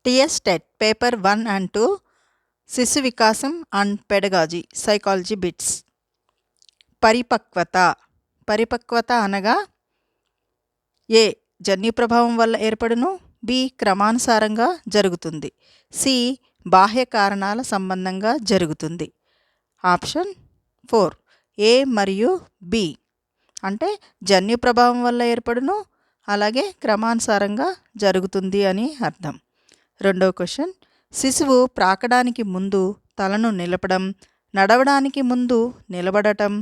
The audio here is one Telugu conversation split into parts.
టీఎస్ టెట్ పేపర్ 1 and 2 శిశు వికాసం అండ్ పెడగాజీ సైకాలజీ బిట్స్. పరిపక్వత అనగా ఏ జన్యు ప్రభావం వల్ల ఏర్పడును, బి క్రమానుసారంగా జరుగుతుంది, సి బాహ్య కారణాల సంబంధంగా జరుగుతుంది. ఆప్షన్ 4 ఏ మరియు బి అంటే జన్యు ప్రభావం వల్ల ఏర్పడును, అలాగే క్రమానుసారంగా జరుగుతుంది అని అర్థం. రెండవ క్వశ్చన్, శిశువు ప్రాకడానికి ముందు తలను నిలపడం, నడవడానికి ముందు నిలబడటం,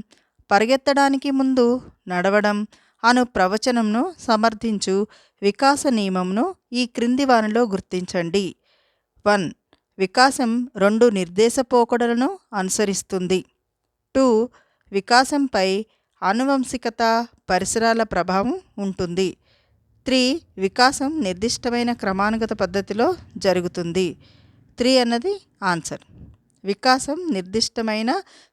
పరిగెత్తడానికి ముందు నడవడం అను ప్రవచనంను సమర్థించు వికాస నియమంను ఈ క్రింది వానిలో గుర్తించండి. 1. వికాసం 2 నిర్దేశ పోకడలను అనుసరిస్తుంది. 2. వికాసంపై ఆనువంశికత, పరిసరాల ప్రభావం ఉంటుంది. 3. వికాసం నిర్దిష్టమైన క్రమానుగత పద్ధతిలో జరుగుతుంది. 3 అన్నది ఆన్సర్. వికాసం నిర్దిష్టమైన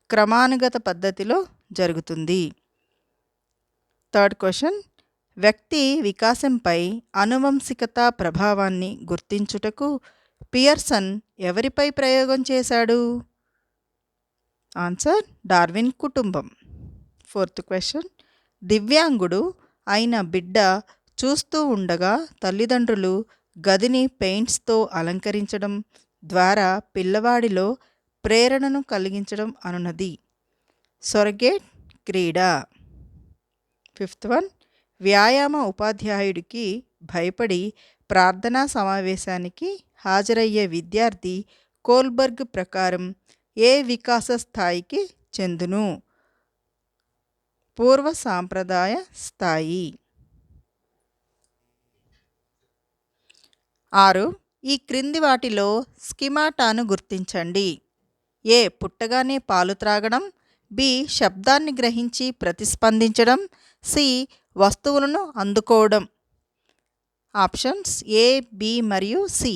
క్రమానుగత పద్ధతిలో జరుగుతుంది. థర్డ్ క్వశ్చన్, వ్యక్తి వికాసంపై ఆనువంశికత ప్రభావాన్ని గుర్తించుటకు పియర్సన్ ఎవరిపై ప్రయోగం చేశాడు? ఆన్సర్ డార్విన్ కుటుంబం. ఫోర్త్ క్వశ్చన్, దివ్యాంగుడు అయిన బిడ్డ చూస్తూ ఉండగా తల్లిదండ్రులు గదిని పెయింట్స్తో అలంకరించడం ద్వారా పిల్లవాడిలో ప్రేరణను కలిగించడం అనున్నది సొరగేట్ క్రీడ. ఫిఫ్త్ వన్, వ్యాయామ ఉపాధ్యాయుడికి భయపడి ప్రార్థనా సమావేశానికి హాజరయ్యే విద్యార్థి కోల్బర్గ్ ప్రకారం ఏ వికాస స్థాయికి చెందును? పూర్వ సాంప్రదాయ స్థాయి. 6. ఈ క్రింది వాటిలో స్కిమాటాను గుర్తించండి. ఏ పుట్టగానే పాలు త్రాగడం, బి శబ్దాన్ని గ్రహించి ప్రతిస్పందించడం, సి వస్తువులను అందుకోవడం. ఆప్షన్స్ ఏ, బి మరియు సి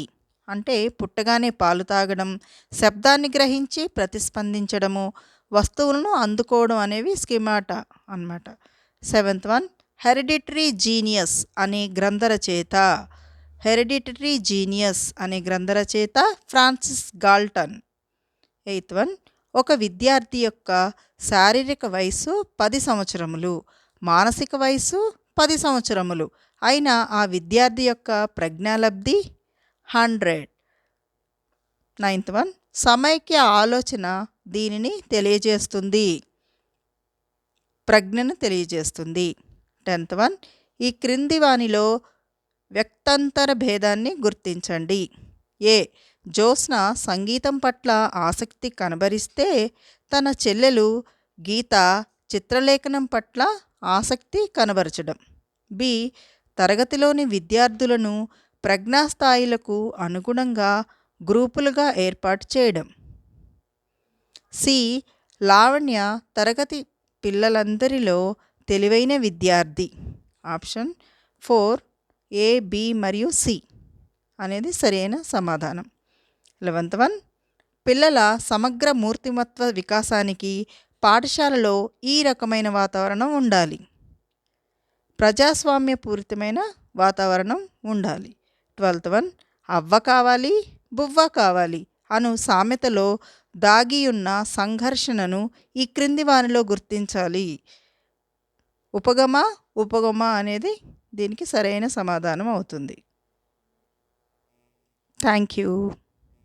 అంటే పుట్టగానే పాలు తాగడం, శబ్దాన్ని గ్రహించి ప్రతిస్పందించడము, వస్తువులను అందుకోవడం అనేవి స్కిమాటా అన్నమాట. 7th వన్, హెరిడిటరీ జీనియస్ అనే గ్రంథ రచయిత ఫ్రాన్సిస్ గాల్టన్. 8th వన్, ఒక విద్యార్థి యొక్క శారీరక వయస్సు 10 సంవత్సరములు, మానసిక వయస్సు 10 సంవత్సరములు అయిన ఆ విద్యార్థి యొక్క ప్రజ్ఞాలబ్ధి 100. 9th వన్, సమైక్య ఆలోచన దీనిని తెలియజేస్తుంది, ప్రజ్ఞను తెలియజేస్తుంది. 10th వన్, ఈ క్రింది వానిలో వ్యక్తంతర భేదాన్ని గుర్తించండి. ఏ జ్యోత్స్న సంగీతం పట్ల ఆసక్తి కనబరిస్తే తన చెల్లెలు గీత చిత్రలేఖనం పట్ల ఆసక్తి కనబరచడం. బి తరగతిలోని విద్యార్థులను ప్రజ్ఞాస్థాయిలకు అనుగుణంగా గ్రూపులుగా ఏర్పాటు చేయడం. సి లావణ్య తరగతి పిల్లలందరిలో తెలివైన విద్యార్థి. ఆప్షన్ 4 ఏ, బి మరియు సి అనేది సరైన సమాధానం. 11th వన్, పిల్లల సమగ్ర మూర్తిమత్వ వికాసానికి పాఠశాలలో ఈ రకమైన వాతావరణం ఉండాలి. ప్రజాస్వామ్యపూరితమైన వాతావరణం ఉండాలి. 12th వన్, అవ్వ కావాలి బువ్వ కావాలి అను సామెతలో దాగియున్న సంఘర్షణను ఈ క్రింది వానిలో గుర్తించాలి. ఉపగమ అనేది దీనికి సరైన సమాధానం అవుతుంది. Thank you.